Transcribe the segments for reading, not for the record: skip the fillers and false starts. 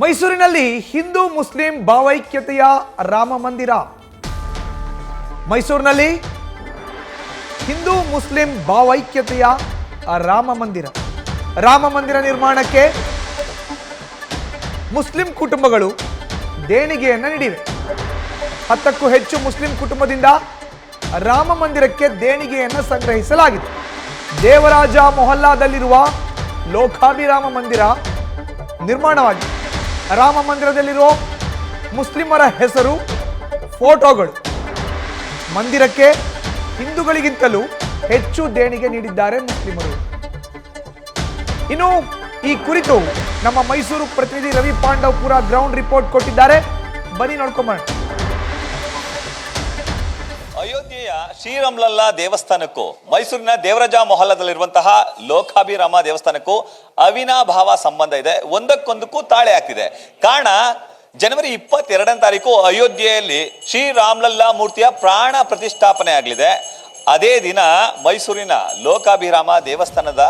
ಮೈಸೂರಿನಲ್ಲಿ ಹಿಂದೂ ಮುಸ್ಲಿಂ ಭಾವೈಕ್ಯತೆಯ ರಾಮ ಮಂದಿರ. ಮೈಸೂರಿನಲ್ಲಿ ಹಿಂದೂ ಮುಸ್ಲಿಂ ಭಾವೈಕ್ಯತೆಯ ರಾಮ ಮಂದಿರ ನಿರ್ಮಾಣಕ್ಕೆ ಮುಸ್ಲಿಂ ಕುಟುಂಬಗಳು ದೇಣಿಗೆಯನ್ನು ನೀಡಿವೆ. 10ಕ್ಕೂ ಹೆಚ್ಚು ಮುಸ್ಲಿಂ ಕುಟುಂಬದಿಂದ ರಾಮ ಮಂದಿರಕ್ಕೆ ದೇಣಿಗೆಯನ್ನು ಸಂಗ್ರಹಿಸಲಾಗಿದೆ. ದೇವರಾಜ ಮೊಹಲ್ಲಾದಲ್ಲಿರುವ ಲೋಕಾಭಿರಾಮ ಮಂದಿರ ನಿರ್ಮಾಣವಾಗಿದೆ. ರಾಮ ಮಂದಿರದಲ್ಲಿರುವ ಮುಸ್ಲಿಮರ ಹೆಸರು, ಫೋಟೋಗಳು. ಮಂದಿರಕ್ಕೆ ಹಿಂದೂಗಳಿಗಿಂತಲೂ ಹೆಚ್ಚು ದೇಣಿಗೆ ನೀಡಿದ್ದಾರೆ ಮುಸ್ಲಿಮರು. ಇನ್ನು ಈ ಕುರಿತು ನಮ್ಮ ಮೈಸೂರು ಪ್ರತಿನಿಧಿ ರವಿ ಪಾಂಡವಪುರ ಗ್ರೌಂಡ್ ರಿಪೋರ್ಟ್ ಕೊಟ್ಟಿದ್ದಾರೆ. ಬನ್ನಿ ನೋಡ್ಕೊಂಬರೋಣ. ಅಯೋಧ್ಯೆಯ ಶ್ರೀರಾಮ್ಲಲ್ಲಾ ದೇವಸ್ಥಾನಕ್ಕೂ ಮೈಸೂರಿನ ದೇವರಾಜ ಮೊಹಲ್ಲಾದಲ್ಲಿರುವಂತಹ ಲೋಕಾಭಿರಾಮ ದೇವಸ್ಥಾನಕ್ಕೂ ಅವಿನಾಭಾವ ಸಂಬಂಧ ಇದೆ. ಒಂದಕ್ಕೊಂದಕ್ಕೂ ತಾಳೆ ಆಗ್ತಿದೆ. ಕಾರಣ ಜನವರಿ 22ನೇ ತಾರೀಕು ಅಯೋಧ್ಯೆಯಲ್ಲಿ ಶ್ರೀರಾಮ್ಲಲ್ಲಾ ಮೂರ್ತಿಯ ಪ್ರಾಣ ಪ್ರತಿಷ್ಠಾಪನೆ ಆಗಲಿದೆ. ಅದೇ ದಿನ ಮೈಸೂರಿನ ಲೋಕಾಭಿರಾಮ ದೇವಸ್ಥಾನದ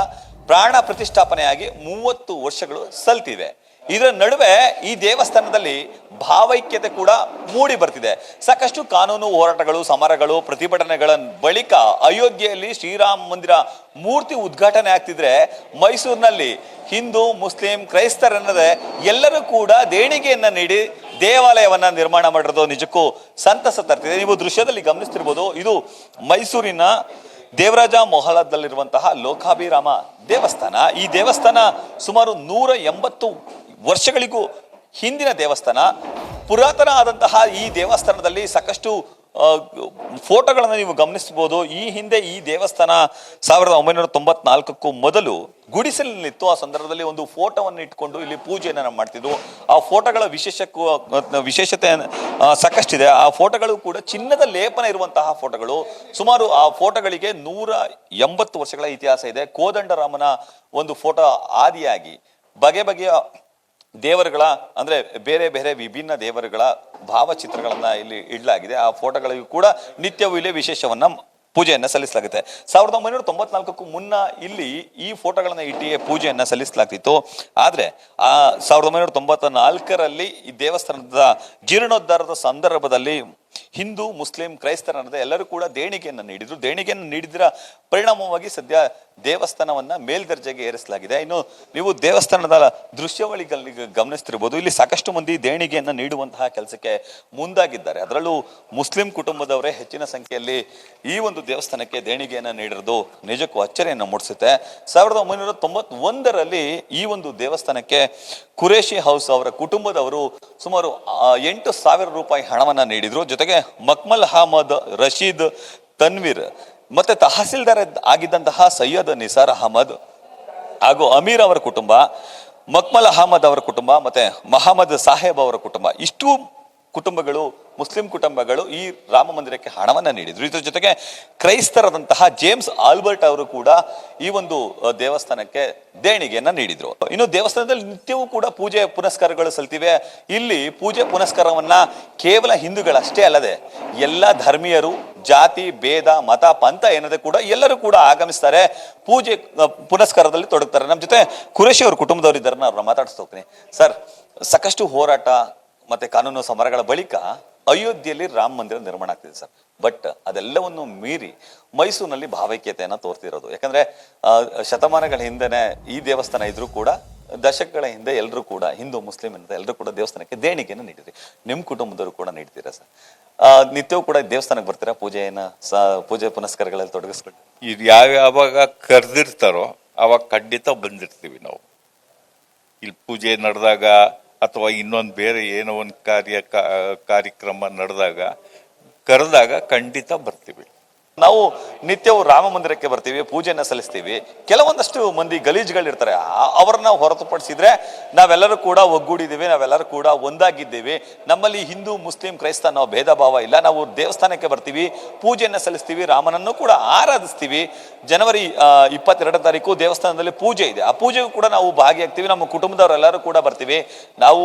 ಪ್ರಾಣ ಪ್ರತಿಷ್ಠಾಪನೆಯಾಗಿ 30 ವರ್ಷಗಳು ಸಲ್ತಿವೆ. ಇದರ ನಡುವೆ ಈ ದೇವಸ್ಥಾನದಲ್ಲಿ ಭಾವೈಕ್ಯತೆ ಕೂಡ ಮೂಡಿ ಬರ್ತಿದೆ. ಸಾಕಷ್ಟು ಕಾನೂನು ಹೋರಾಟಗಳು, ಸಮರಗಳು, ಪ್ರತಿಭಟನೆಗಳ ಬಳಿಕ ಅಯೋಧ್ಯೆಯಲ್ಲಿ ಶ್ರೀರಾಮ ಮಂದಿರ ಮೂರ್ತಿ ಉದ್ಘಾಟನೆ ಆಗ್ತಿದ್ರೆ ಮೈಸೂರಿನಲ್ಲಿ ಹಿಂದೂ, ಮುಸ್ಲಿಂ, ಕ್ರೈಸ್ತರೆನ್ನದೆ ಎಲ್ಲರೂ ಕೂಡ ದೇಣಿಗೆಯನ್ನ ನೀಡಿ ದೇವಾಲಯವನ್ನ ನಿರ್ಮಾಣ ಮಾಡಿರೋದು ನಿಜಕ್ಕೂ ಸಂತಸ ತರ್ತಿದೆ. ನೀವು ದೃಶ್ಯದಲ್ಲಿ ಗಮನಿಸ್ತಿರ್ಬೋದು, ಇದು ಮೈಸೂರಿನ ದೇವರಾಜ ಮೊಹಲ್ಲಾದಲ್ಲಿರುವಂತಹ ಲೋಕಾಭಿರಾಮ ದೇವಸ್ಥಾನ. ಈ ದೇವಸ್ಥಾನ ಸುಮಾರು 180 ವರ್ಷಗಳಿಗೂ ಹಿಂದಿನ ದೇವಸ್ಥಾನ. ಪುರಾತನ ಆದಂತಹ ಈ ದೇವಸ್ಥಾನದಲ್ಲಿ ಸಾಕಷ್ಟು ಫೋಟೋಗಳನ್ನು ನೀವು ಗಮನಿಸಬಹುದು. ಈ ಹಿಂದೆ ಈ ದೇವಸ್ಥಾನ 1994ಕ್ಕೂ ಮೊದಲು ಗುಡಿಸಲಿನಿತ್ತು. ಆ ಸಂದರ್ಭದಲ್ಲಿ ಒಂದು ಫೋಟೋವನ್ನು ಇಟ್ಕೊಂಡು ಇಲ್ಲಿ ಪೂಜೆಯನ್ನು ಮಾಡ್ತಿದ್ವು. ಆ ಫೋಟೋಗಳ ವಿಶೇಷತೆ ಸಾಕಷ್ಟಿದೆ. ಆ ಫೋಟೋಗಳು ಕೂಡ ಚಿನ್ನದ ಲೇಪನ ಇರುವಂತಹ ಫೋಟೋಗಳು. ಸುಮಾರು ಆ ಫೋಟೋಗಳಿಗೆ 180 ವರ್ಷಗಳ ಇತಿಹಾಸ ಇದೆ. ಕೋದಂಡರಾಮನ ಒಂದು ಫೋಟೋ ಆದಿಯಾಗಿ ಬಗೆಯ ದೇವರುಗಳ ಅಂದ್ರೆ ಬೇರೆ ಬೇರೆ ವಿಭಿನ್ನ ದೇವರುಗಳ ಭಾವಚಿತ್ರಗಳನ್ನ ಇಲ್ಲಿ ಇಡಲಾಗಿದೆ. ಆ ಫೋಟೋಗಳಿಗೂ ಕೂಡ ನಿತ್ಯವೂ ಇಲ್ಲಿ ವಿಶೇಷವನ್ನ ಪೂಜೆಯನ್ನ ಸಲ್ಲಿಸಲಾಗುತ್ತೆ. 1994ಕ್ಕೂ ಮುನ್ನ ಇಲ್ಲಿ ಈ ಫೋಟೋಗಳನ್ನ ಇಟ್ಟಿ ಪೂಜೆಯನ್ನ ಸಲ್ಲಿಸಲಾಗ್ತಿತ್ತು. ಆದ್ರೆ 1994ರಲ್ಲಿ ಈ ದೇವಸ್ಥಾನದ ಜೀರ್ಣೋದ್ಧಾರದ ಸಂದರ್ಭದಲ್ಲಿ ಹಿಂದೂ, ಮುಸ್ಲಿಂ, ಕ್ರೈಸ್ತರನ್ನದೇ ಎಲ್ಲರೂ ಕೂಡ ದೇಣಿಗೆಯನ್ನು ನೀಡಿದ್ರು. ದೇಣಿಗೆಯನ್ನು ನೀಡಿದ್ರ ಪರಿಣಾಮವಾಗಿ ಸದ್ಯ ದೇವಸ್ಥಾನವನ್ನ ಮೇಲ್ದರ್ಜೆಗೆ ಏರಿಸಲಾಗಿದೆ. ಇನ್ನು ನೀವು ದೇವಸ್ಥಾನದ ದೃಶ್ಯಾವಳಿಗಳಲ್ಲಿ ಗಮನಿಸ್ತಿರ್ಬೋದು, ಇಲ್ಲಿ ಸಾಕಷ್ಟು ಮಂದಿ ದೇಣಿಗೆಯನ್ನ ನೀಡುವಂತಹ ಕೆಲಸಕ್ಕೆ ಮುಂದಾಗಿದ್ದಾರೆ. ಅದರಲ್ಲೂ ಮುಸ್ಲಿಂ ಕುಟುಂಬದವರೇ ಹೆಚ್ಚಿನ ಸಂಖ್ಯೆಯಲ್ಲಿ ಈ ಒಂದು ದೇವಸ್ಥಾನಕ್ಕೆ ದೇಣಿಗೆಯನ್ನ ನೀಡಿರೋದು ನಿಜಕ್ಕೂ ಅಚ್ಚರಿಯನ್ನು ಮೂಡಿಸುತ್ತೆ. 1991ರಲ್ಲಿ ಈ ಒಂದು ದೇವಸ್ಥಾನಕ್ಕೆ ಕುರೇಶಿ ಹೌಸ್ ಅವರ ಕುಟುಂಬದವರು ಸುಮಾರು 8,000 ರೂಪಾಯಿ ಹಣವನ್ನ ನೀಡಿದ್ರು. ಜೊತೆಗೆ ಮಕ್ಮಲ್ ಅಹಮದ್, ರಶೀದ್, ತನ್ವೀರ್ ಮತ್ತೆ ತಹಸೀಲ್ದಾರ್ ಆಗಿದ್ದಂತಹ ಸೈಯದ್ ನಿಸಾರ್ ಅಹಮದ್ ಹಾಗೂ ಅಮೀರ್ ಅವರ ಕುಟುಂಬ, ಮಕ್ಮಲ್ ಅಹಮದ್ ಅವರ ಕುಟುಂಬ ಮತ್ತೆ ಮಹಮ್ಮದ್ ಸಾಹೇಬ್ ಅವರ ಕುಟುಂಬ, ಇಷ್ಟು ಕುಟುಂಬಗಳು, ಮುಸ್ಲಿಂ ಕುಟುಂಬಗಳು ಈ ರಾಮ ಮಂದಿರಕ್ಕೆ ಹಣವನ್ನ ನೀಡಿದ್ರು. ಇದ್ರ ಜೊತೆಗೆ ಕ್ರೈಸ್ತರಾದಂತಹ ಜೇಮ್ಸ್ ಆಲ್ಬರ್ಟ್ ಅವರು ಕೂಡ ಈ ಒಂದು ದೇವಸ್ಥಾನಕ್ಕೆ ದೇಣಿಗೆಯನ್ನ ನೀಡಿದ್ರು. ಇನ್ನು ದೇವಸ್ಥಾನದಲ್ಲಿ ನಿತ್ಯವೂ ಕೂಡ ಪೂಜೆ ಪುನಸ್ಕಾರಗಳು ಸಲ್ತಿವೆ. ಇಲ್ಲಿ ಪೂಜೆ ಪುನಸ್ಕಾರವನ್ನ ಕೇವಲ ಹಿಂದೂಗಳಷ್ಟೇ ಅಲ್ಲದೆ ಎಲ್ಲ ಧರ್ಮೀಯರು, ಜಾತಿ, ಭೇದ, ಮತ, ಪಂಥ ಏನದೆ ಕೂಡ ಎಲ್ಲರೂ ಕೂಡ ಆಗಮಿಸ್ತಾರೆ, ಪೂಜೆ ಪುನಸ್ಕಾರದಲ್ಲಿ ತೊಡಗ್ತಾರೆ. ನಮ್ಮ ಜೊತೆ ಕುರೇಶಿ ಅವ್ರ ಕುಟುಂಬದವರು ಇದ್ದಾರೆ, ಅವ್ರನ್ನ ಮಾತಾಡಿಸ್ತಾ ಹೋಗ್ತೀನಿ. ಸರ್, ಸಾಕಷ್ಟು ಹೋರಾಟ ಮತ್ತೆ ಕಾನೂನು ಸಮರಗಳ ಬಳಿಕ ಅಯೋಧ್ಯೆಯಲ್ಲಿ ರಾಮ ಮಂದಿರ ನಿರ್ಮಾಣ ಆಗ್ತಿದೆ ಸರ್. ಬಟ್ ಅದೆಲ್ಲವನ್ನು ಮೀರಿ ಮೈಸೂರಿನಲ್ಲಿ ಭಾವೈಕ್ಯತೆಯನ್ನ ತೋರ್ತಿರೋದು. ಯಾಕಂದ್ರೆ ಶತಮಾನಗಳ ಹಿಂದೆನೆ ಈ ದೇವಸ್ಥಾನ ಇದ್ರೂ ಕೂಡ ದಶಕಗಳ ಹಿಂದೆ ಎಲ್ಲರೂ ಕೂಡ ಹಿಂದೂ, ಮುಸ್ಲಿಂ ಅಂತ ಎಲ್ಲರೂ ಕೂಡ ದೇವಸ್ಥಾನಕ್ಕೆ ದೇಣಿಗೆಯನ್ನು ನೀಡಿದ್ರಿ. ನಿಮ್ಮ ಕುಟುಂಬದವರು ಕೂಡ ನೀಡ್ತೀರಾ ಸರ್? ನಿತ್ಯವೂ ಕೂಡ ದೇವಸ್ಥಾನಕ್ಕೆ ಬರ್ತೀರಾ? ಪೂಜೆ ಪುನಸ್ಕಾರಗಳಲ್ಲಿ ತೊಡಗಿಸ್ಕೊಂಡು ಇದು ಯಾವಾಗ ಕರೆದಿರ್ತಾರೋ ಅವಾಗ ಖಂಡಿತ ಬಂದಿರ್ತೀವಿ ನಾವು. ಇಲ್ಲಿ ಪೂಜೆ ನಡೆದಾಗ ಅಥವಾ ಇನ್ನೊಂದು ಬೇರೆ ಏನೋ ಒಂದು ಕಾರ್ಯಕ್ರಮ ನಡೆದಾಗ ಕರೆದಾಗ ಖಂಡಿತ ಬರ್ತೀವಿ. ನಾವು ನಿತ್ಯವೂ ರಾಮ ಮಂದಿರಕ್ಕೆ ಬರ್ತೀವಿ, ಪೂಜೆಯನ್ನ ಸಲ್ಲಿಸ್ತೀವಿ. ಕೆಲವೊಂದಷ್ಟು ಮಂದಿ ಗಲೀಜುಗಳಿರ್ತಾರೆ, ಅವ್ರನ್ನ ಹೊರತುಪಡಿಸಿದ್ರೆ ನಾವೆಲ್ಲರೂ ಕೂಡ ಒಗ್ಗೂಡಿದ್ದೀವಿ, ನಾವೆಲ್ಲರೂ ಕೂಡ ಒಂದಾಗಿದ್ದೀವಿ. ನಮ್ಮಲ್ಲಿ ಹಿಂದೂ, ಮುಸ್ಲಿಂ, ಕ್ರೈಸ್ತ ನಾವು ಭೇದ ಭಾವ ಇಲ್ಲ. ನಾವು ದೇವಸ್ಥಾನಕ್ಕೆ ಬರ್ತೀವಿ, ಪೂಜೆಯನ್ನ ಸಲ್ಲಿಸ್ತೀವಿ, ರಾಮನನ್ನು ಕೂಡ ಆರಾಧಿಸ್ತೀವಿ. ಜನವರಿ 22ನೇ ತಾರೀಕು ದೇವಸ್ಥಾನದಲ್ಲಿ ಪೂಜೆ ಇದೆ. ಆ ಪೂಜೆಗೂ ಕೂಡ ನಾವು ಭಾಗಿಯಾಗ್ತೀವಿ. ನಮ್ಮ ಕುಟುಂಬದವರೆಲ್ಲರೂ ಕೂಡ ಬರ್ತೀವಿ. ನಾವು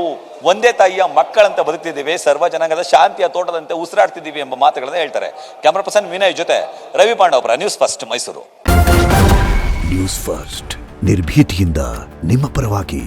ಒಂದೇ ತಾಯಿಯ ಮಕ್ಕಳಂತ ಬದುಕ್ತಿದ್ದೀವಿ, ಸರ್ವ ಜನಾಂಗದ ಶಾಂತಿಯ ತೋಟದಂತೆ ಉಸಿರಾಡ್ತಿದ್ದೀವಿ ಎಂಬ ಮಾತುಗಳನ್ನ ಹೇಳ್ತಾರೆ. ಕ್ಯಾಮರಾ ಪರ್ಸನ್ ವಿನಯ್ ಜೊತೆ Ravi Pandavapura, news first Mysuru. News first ನಿರ್ಭೀತಿಯಿಂದ ನಿಮ್ಮ ಪರವಾಗಿ.